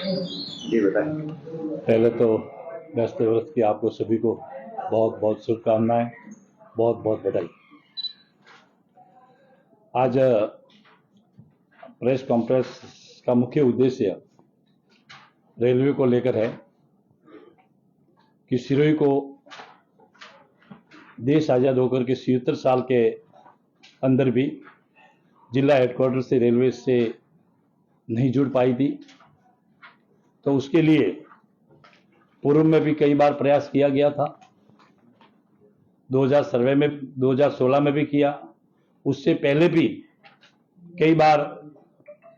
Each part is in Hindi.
जी बताएं। पहले तो व्यस्त वर्ष की आपको सभी को बहुत बहुत शुभकामनाएं, बहुत बहुत बधाई। आज प्रेस कॉन्फ्रेंस का मुख्य उद्देश्य रेलवे को लेकर है कि सिरोही को देश आज़ाद होकर के 77 साल के अंदर भी जिला हेडक्वार्टर से रेलवे से नहीं जुड़ पाई थी। तो उसके लिए पूर्व में भी कई बार प्रयास किया गया था। 2016 में भी किया, उससे पहले भी कई बार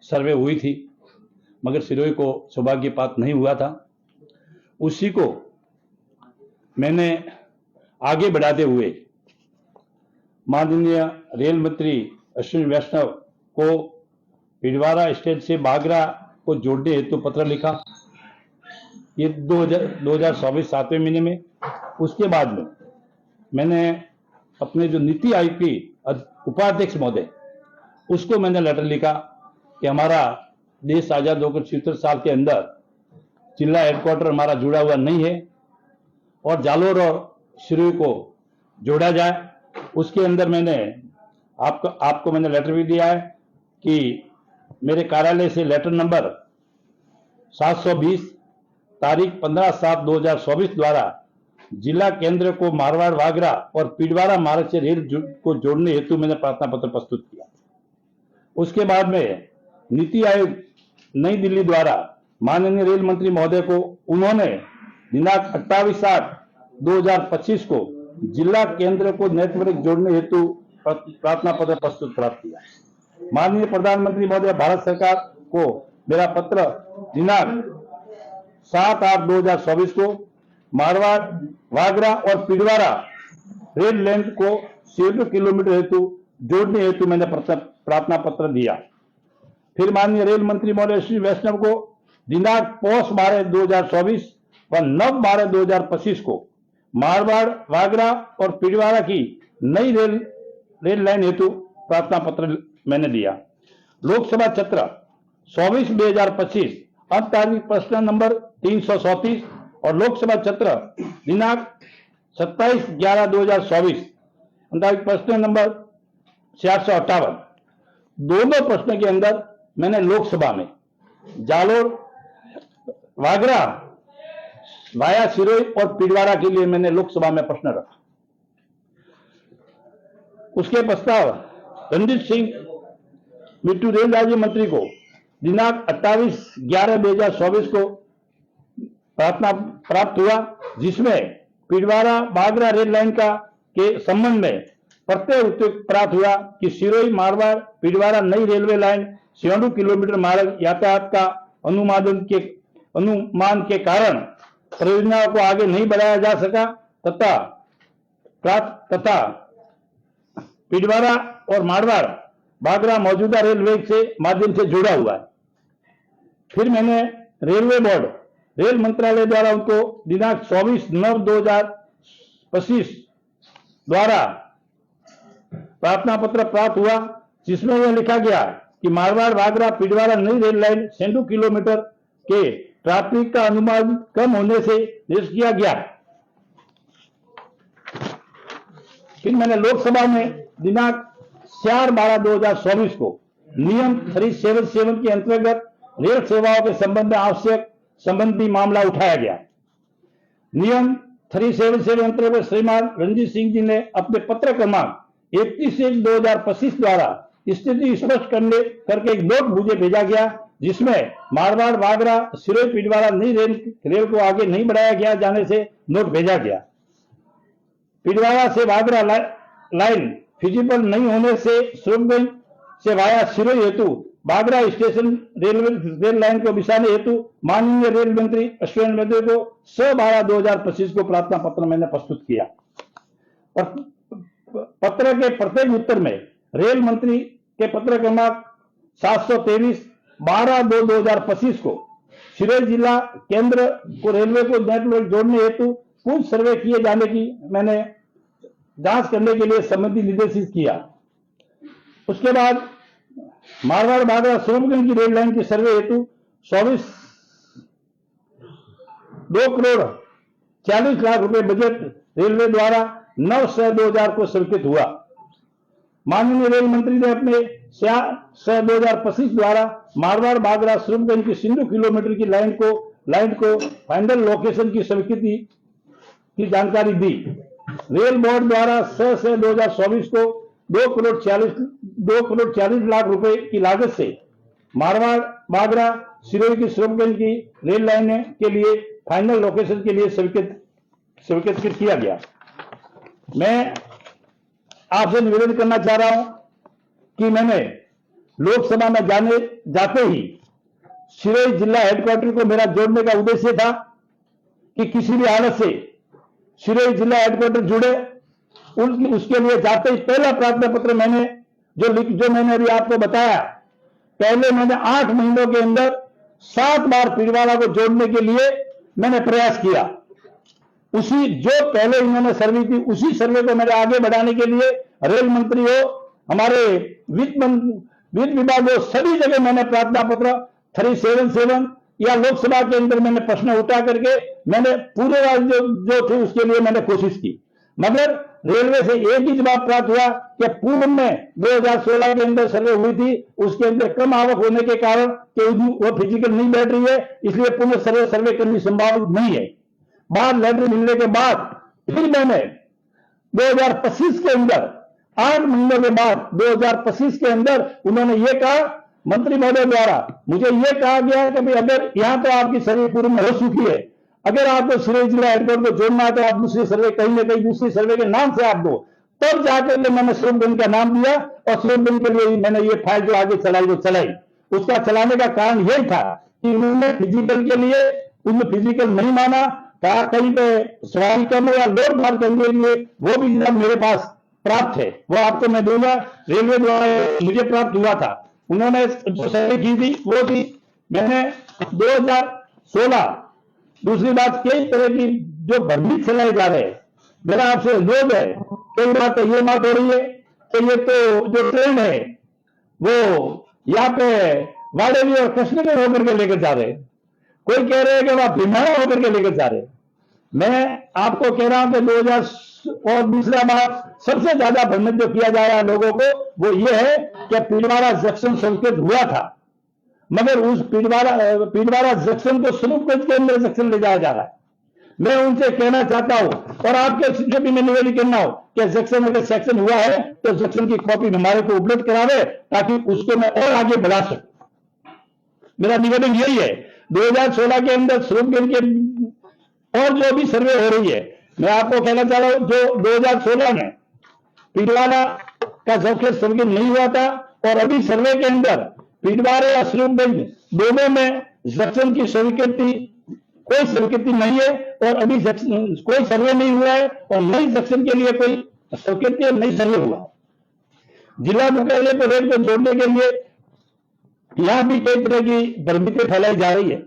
सर्वे हुई थी, मगर सिरोही को सौभाग्य प्राप्त नहीं हुआ था। उसी को मैंने आगे बढ़ाते हुए माननीय रेल मंत्री अश्विनी वैष्णव को पिडवारा स्टेशन से बागरा को जोड़ने हेतु पत्र लिखा। ये 2024 7वें महीने में। उसके बाद में मैंने अपने जो नीति आयोग की उपाध्यक्ष महोदय, उसको मैंने लेटर लिखा कि हमारा देश आजाद होकर 77 साल के अंदर जिला हेडक्वार्टर हमारा जुड़ा हुआ नहीं है और जालोर और सिरोही को जोड़ा जाए। उसके अंदर मैंने आपको मैंने लेटर भी दिया है कि मेरे कार्यालय से लेटर नंबर 720 तारीख 15/7/2024 द्वारा जिला केंद्र को मारवाड़ वागरा और पिडवारा मार्ग से रेल को जोड़ने हेतु मैंने प्रार्थना पत्र प्रस्तुत किया। उसके बाद में नीति आयोग नई दिल्ली द्वारा माननीय रेल मंत्री महोदय को उन्होंने दिनांक 28/7/2025 को जिला केंद्र को नेटवर्क जोड़ने हेतु प्रार्थना पत्र प्रस्तुत प्राप्त किया। माननीय प्रधानमंत्री महोदय भारत सरकार को मेरा पत्र दिनांक 7/8/2024 को मारवाड़ वागरा और पिडवारा रेल लाइन को 76 किलोमीटर हेतु जोड़ने हेतु मैंने प्रार्थना पत्र दिया। फिर माननीय रेल मंत्री महोदय श्री वैष्णव को दिनांक पौष 12/2024 व 9/12/2025 को मारवाड़ वागरा और पिडवारा की नई रेल लाइन हेतु प्रार्थना पत्र मैंने दिया। लोकसभा सत्र 24/2025 अंक प्रश्न नंबर 337 और लोकसभा सत्र दिनांक 27/11/2024 अंक प्रश्न नंबर 458, दोनों प्रश्न के अंदर मैंने लोकसभा में जालोर वागरा वाया सिरोही और पिडवारा के लिए मैंने लोकसभा में प्रश्न रखा। उसके प्रस्ताव रणजीत सिंह मिट्टू रेल राज्य मंत्री को दिनांक 28/11/2024 को प्रार्थना प्राप्त हुआ, जिसमें पिडवारा बागरा रेल लाइन के संबंध में प्रत्यय उत्तर प्राप्त हुआ कि सिरोही मारवाड़ पिडवारा नई रेलवे लाइन 96 किलोमीटर मार्ग यातायात का अनुमान के कारण परियोजना को आगे नहीं बढ़ाया जा सका तथा पिडवारा और मारवाड़ बागरा मौजूदा रेलवे से माध्यम से जुड़ा हुआ है। फिर मैंने रेलवे बोर्ड रेल मंत्रालय द्वारा उनको दिनांक 24/9/2025 द्वारा प्रार्थना पत्र प्राप्त हुआ, जिसमें यह लिखा गया कि मारवाड़ वागरा पिडवारा नई रेल लाइन 96 किलोमीटर के ट्रैफिक का अनुमान कम होने से निरस्त किया गया। फिर मैंने लोकसभा में दिनांक 4/12/2024 को नियम 377 के अंतर्गत रेल सेवाओं के संबंध में आवश्यक संबंधी मामला उठाया गया। नियम 377 अंतर्गत श्रीमान रणजीत सिंह जी ने अपने पत्र क्रमांक 31/2025 द्वारा स्थिति स्पष्ट करके एक नोट मुझे भेजा गया, जिसमें मारवाड़ वागरा सिरोही पिडवारा नई रेल को आगे नहीं बढ़ाया गया जाने से नोट भेजा गया। पिडवारा से वागरा लाइन फिजिबल नहीं होने से सुरभगंज से वाया सिरोही हेतु बागरा स्टेशन रेल लाइन को बिछाने हेतु माननीय रेल मंत्री अश्विनी वैष्णव को 6/12/2025 को प्रार्थना पत्र मैंने प्रस्तुत किया। पत्र के प्रत्येक उत्तर में रेल मंत्री के पत्र क्रमांक 723 12/2/2025 को सिरोही जिला केंद्र को रेलवे को नेटवर्क जोड़ने हेतु पूर्ण सर्वे किए जाने की मैंने जांच करने के लिए संबंधी निर्देशित किया। उसके बाद मारवाड़ बागरा सुरभगंज की रेल लाइन की सर्वे हेतु 24 2,40,00,000 रुपए बजट रेलवे द्वारा 9/6/2000 को स्वीकृत हुआ। माननीय रेल मंत्री ने अपने 6/2025 द्वारा मारवाड़ बागरा सुरमगंज की 100 किलोमीटर की लाइन को फाइनल लोकेशन की स्वीकृति की जानकारी दी। रेल बोर्ड द्वारा 6/2024 को 2,40,00,000 रुपए की लागत से मारवाड़ बागरा सिरोही की सुरमगंज की रेल लाइन के लिए फाइनल लोकेशन के लिए स्वीकृत किया गया। मैं आपसे निवेदन करना चाह रहा हूं कि मैंने लोकसभा में जाते ही सिरोही जिला हेडक्वार्टर को मेरा जोड़ने का उद्देश्य था कि किसी भी हालत से सिरोही जिला हेडक्वार्टर जुड़े। उसके लिए जाते ही पहला प्रार्थना पत्र मैंने जो मैंने अभी आपको बताया, पहले मैंने 8 महीनों के अंदर 7 बार पीड़वाड़ा को जोड़ने के लिए मैंने प्रयास किया। उसी जो पहले इन्होंने सर्वे की, उसी सर्वे को मेरे आगे बढ़ाने के लिए रेल मंत्री हो, हमारे वित्त विभाग हो, सभी जगह मैंने प्रार्थना पत्र 377 या लोकसभा के अंदर मैंने प्रश्न उठा करके मैंने पूरे राज्य जो थे उसके लिए मैंने कोशिश की, मगर रेलवे से एक ही जवाब प्राप्त हुआ कि पूर्व में 2016 के अंदर सर्वे हुई थी, उसके अंदर कम आवक होने के कारण कि वो फिजिकल नहीं बैठ रही है, इसलिए पुनः सर्वे करनी संभावित नहीं है। बाद लेटर मिलने के बाद फिर मैंने 2025 के अंदर 8 महीनों के बाद 2025 के अंदर उन्होंने ये कहा, मंत्री महोदय द्वारा मुझे ये कहा गया कि भाई अगर यहां तो आपकी सर्वे पूर्व में हो चुकी है, अगर आपको सिरोही जिला हेडक्वार्टर को जोड़ना है तो आप दूसरी सर्वे कहीं ना कहीं दूसरी सर्वे के नाम से आप दो। तब जाकर के मैंने सुरमगंज का नाम दिया और सुरमगंज के लिए मैंने ये फाइल जो आगे चलाई। उसका चलाने का कारण यही था कि उन्होंने फिजिकल के लिए उनमें फिजिकल नहीं माना, कहीं पे सवारी करने या लोड भार करने के लिए वो भी जब मेरे पास प्राप्त है वो आपको मैं दूंगा। रेलवे द्वारा मुझे प्राप्त हुआ था, उन्होंने जो सर्वे की थी वो थी मैंने 2016। दूसरी बात, कई तरह की जो भ्रमित चलाए जा रहे हैं, मेरा आपसे अनुरोध है, कई बार तो ये बात हो रही है कि ये तो जो ट्रेन है वो यहाँ पे वाड़ेवी और कृष्णगढ़ होकर के लेकर जा रहे हैं, कोई कह रहे हैं कि वह भिमाड़ा होकर के लेकर जा रहे हैं। मैं आपको कह रहा हूं कि 2000 और दूसरा बात सबसे ज्यादा भ्रमित जो किया जा रहा है लोगों को वो ये है कि पीड़वाड़ा जंक्शन स्वीकृत हुआ था, मगर उस पीड़वाड़ा जंक्शन को सुरमगंज के अंदर जंक्शन ले जाया जा रहा है। मैं उनसे कहना चाहता हूं और आपके जो भी मैं निवेदन करना हो कि जंक्शन अगर सेक्शन हुआ है तो जंक्शन की कॉपी हमारे को उपलब्ध करावे ताकि उसको मैं और आगे बढ़ा सकूं। मेरा निवेदन यही है। 2016 के अंदर सुरमगंज के और जो भी सर्वे हो रही है, मैं आपको कहना चाह रहा हूं जो 2016 में पीड़वाड़ा का जंक्शन सर्वे नहीं हुआ था और अभी सर्वे के अंदर पीड़वाड़ा या सुरमगंज दोनों में जंक्शन की स्वीकृति कोई स्वीकृति नहीं है और अभी कोई सर्वे नहीं हुआ है और नई जंक्शन के लिए कोई स्वीकृति और नई सर्वे हुआ। जिला मुख्यालय को रेल को जोड़ने के लिए यहां भी कई तरह की भ्रमितें फैलाई जा रही है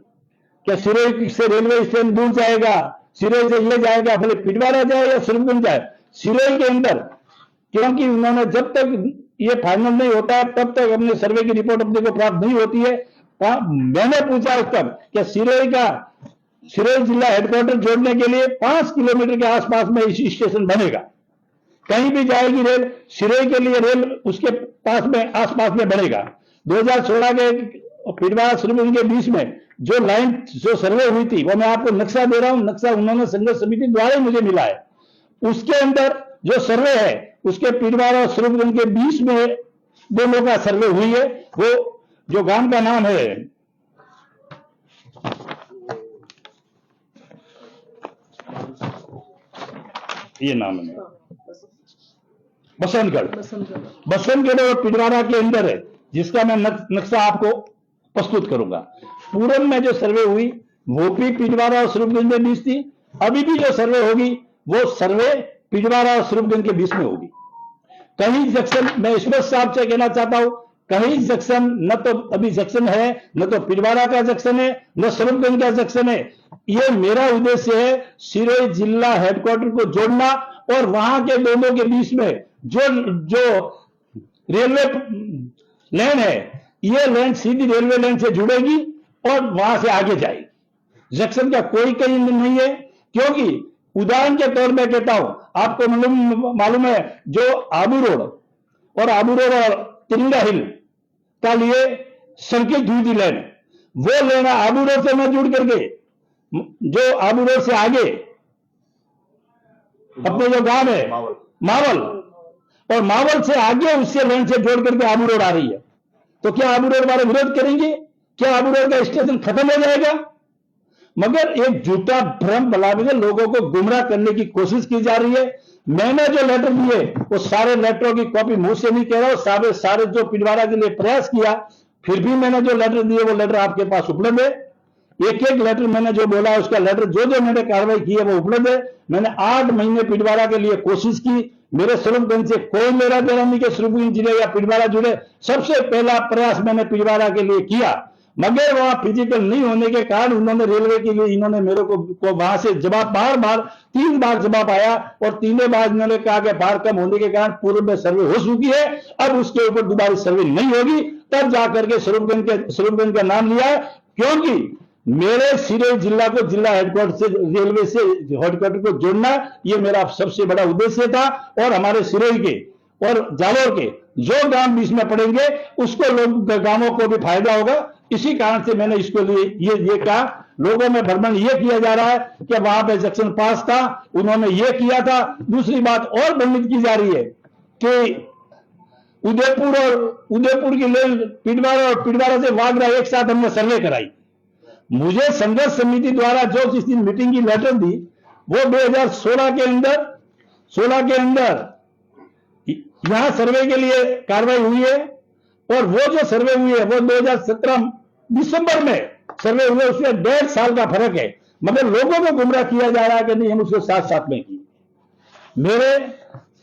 कि सिरोही से रेलवे स्टेशन दूर जाएगा, सिरोही से ये जाएगा, भले पीड़वाड़ा जाए या सुरमगंज जाए। सिरोही के अंदर क्योंकि उन्होंने जब तक ये फाइनल नहीं होता है तब तक अपने सर्वे की रिपोर्ट अपने को प्राप्त नहीं होती है। मैंने पूछा उस तक कि सिरोही जिला हेडक्वार्टर जोड़ने के लिए 5 किलोमीटर के आसपास में इसी स्टेशन बनेगा, कहीं भी जाएगी रेल, सिरोही के लिए रेल उसके पास में आसपास में बनेगा। 2016 के पीड़वाड़ा सुरमगंज के बीच में जो लाइन जो सर्वे हुई थी वो मैं आपको नक्शा दे रहा हूं, नक्शा उन्होंने संघर्ष समिति द्वारा ही मुझे मिला है। उसके अंदर जो सर्वे है उसके पीड़वाड़ा और सुरमगंज के बीच में दोनों का सर्वे हुई है। वो जो गांव का नाम है ये नाम है बसंतगढ़ और पीड़वाड़ा के अंदर है, जिसका मैं नक्शा आपको प्रस्तुत करूंगा। पूरब में जो सर्वे हुई वो भी पीड़वाड़ा और सुरमगंज के बीच थी, अभी भी जो सर्वे होगी वो सर्वे पीड़वाड़ा और सुरमगंज के बीच में होगी। कहीं जंक्शन, मैं ईश्वर साहब से कहना चाहता हूं, कहीं जंक्शन न तो अभी जंक्शन है, न तो पीड़वाड़ा का जंक्शन है, न सुरमगंज का जंक्शन है। ये मेरा उद्देश्य है सिरोही जिला हेडक्वार्टर को जोड़ना और वहां के दोनों के बीच में जो रेलवे लाइन है ये लाइन सीधी रेलवे लाइन से जुड़ेगी और वहां से आगे जाएगी। जंक्शन का कोई कहीं नहीं है, क्योंकि उदाहरण के तौर में कहता हूं, आपको मालूम है जो आबू रोड और तिरंगा हिल का लिए सर्किट हुई थी लैंड, वो लेना आबू रोड से न जुड़ करके जो आबू रोड से आगे अपने जो गांव है मावल, और मावल से आगे उससे लैंड से जोड़ करके आबू रोड आ रही है, तो क्या आबू रोड वाले विरोध करेंगे? क्या आबू रोड का स्टेशन खत्म हो जाएगा? मगर एक झूठा भ्रम फैलाकर लोगों को गुमराह करने की कोशिश की जा रही है। मैंने जो लेटर दिए वो सारे लेटरों की कॉपी मुंह से नहीं कह रहा हूं, सारे जो पिंडवाड़ा के लिए प्रयास किया, फिर भी मैंने जो लेटर दिए वो लेटर आपके पास उपलब्ध है। एक एक लेटर मैंने जो बोला उसका लेटर जो मैंने कार्रवाई की है वो उपलब्ध है। मैंने 8 महीने पिंडवाड़ा के लिए कोशिश की, मेरे स्वरूपगंज से कोई लेना देना नहीं कि स्वरूपगंज जिले या पिंडवाड़ा जुड़े। सबसे पहला प्रयास मैंने पिंडवाड़ा के लिए किया, मगर वहां फिजिकल नहीं होने के कारण उन्होंने रेलवे के लिए इन्होंने मेरे को वहां से जवाब बार 3 बार जवाब आया, और 3 बार इन्होंने कहा कि बाढ़ कम होने के कारण पूर्व में सर्वे हो चुकी है, अब उसके ऊपर दोबारा सर्वे नहीं होगी। तब जाकर के स्वरूपगंज का नाम लिया है, क्योंकि मेरे सिरोही जिला को जिला हेडक्वार्टर से रेलवे से हेडक्वार्टर को जोड़ना ये मेरा सबसे बड़ा उद्देश्य था, और हमारे सिरोही के और जालोर के जो गांव बीच में पड़ेंगे उसको गांवों को भी फायदा होगा। इसी कारण से मैंने इसको लिए ये कहा। लोगों में भ्रमण ये किया जा रहा है कि वहां पे जंक्शन पास था, उन्होंने ये किया था। दूसरी बात और वर्णित की जा रही है कि उदयपुर की पिंडवाड़ा और पिंडवाड़ा से वागरा एक साथ हमने सर्वे कराई। मुझे संघर्ष समिति द्वारा जो जिस दिन मीटिंग की लेटर दी वो 2016 के अंदर यहां सर्वे के लिए कार्रवाई हुई है, और वो जो सर्वे हुई है वो 2017 दिसंबर में सर्वे हुए, उसमें 1.5 साल का फर्क है। मगर लोगों को गुमराह किया जा रहा है कि नहीं हम उसको साथ में की। मेरे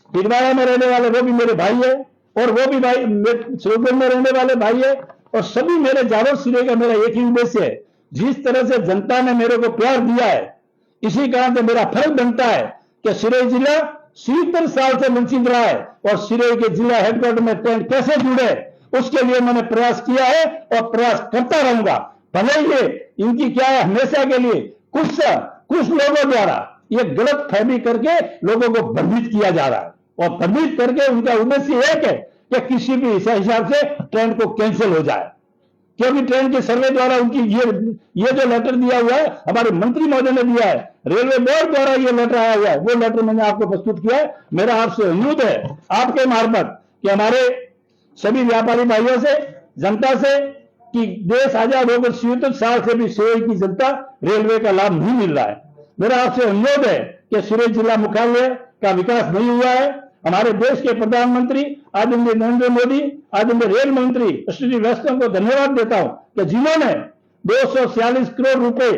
पिंडवाड़ा में रहने वाले वो भी मेरे भाई है, और वो भी भाई स्वरूपगंज में रहने वाले भाई है, और सभी मेरे जालोर सिरे का मेरा एक ही उद्देश्य है। जिस तरह से जनता ने मेरे को प्यार दिया है, इसी कारण से मेरा फर्ज बनता है कि सिरोही जिला 70 साल से वंचित रहा है, और सिरोही के जिला हेडक्वार्टर में ट्रेन कैसे जुड़े उसके लिए मैंने प्रयास किया है और प्रयास करता रहूंगा। भले ये इनकी क्या है, हमेशा के लिए कुछ लोगों द्वारा ये गलत फहमी करके लोगों को भ्रमित किया जा रहा है, और भ्रमित करके उनका उद्देश्य एक है कि किसी भी हिसाब से ट्रेन को कैंसिल हो जाए। क्योंकि ट्रेन के सर्वे द्वारा उनकी ये जो लेटर दिया हुआ है हमारे मंत्री महोदय ने दिया है, रेलवे बोर्ड द्वारा ये लेटर आया हुआ है, वो लेटर मैंने आपको प्रस्तुत किया है। मेरा आपसे अनुरोध है आपके मार्फत कि हमारे सभी व्यापारी भाइयों से, जनता से, कि देश आजाद होकर 77 साल से भी सिरोही की जनता रेलवे का लाभ नहीं मिल रहा है। मेरा आपसे अनुरोध है कि सिरोही जिला मुख्यालय का विकास नहीं हुआ है। हमारे देश के प्रधानमंत्री आदरणीय नरेंद्र मोदी, आदरणीय रेल मंत्री श्री वैष्णव को धन्यवाद देता हूं कि जिन्होंने 246 करोड़ रुपए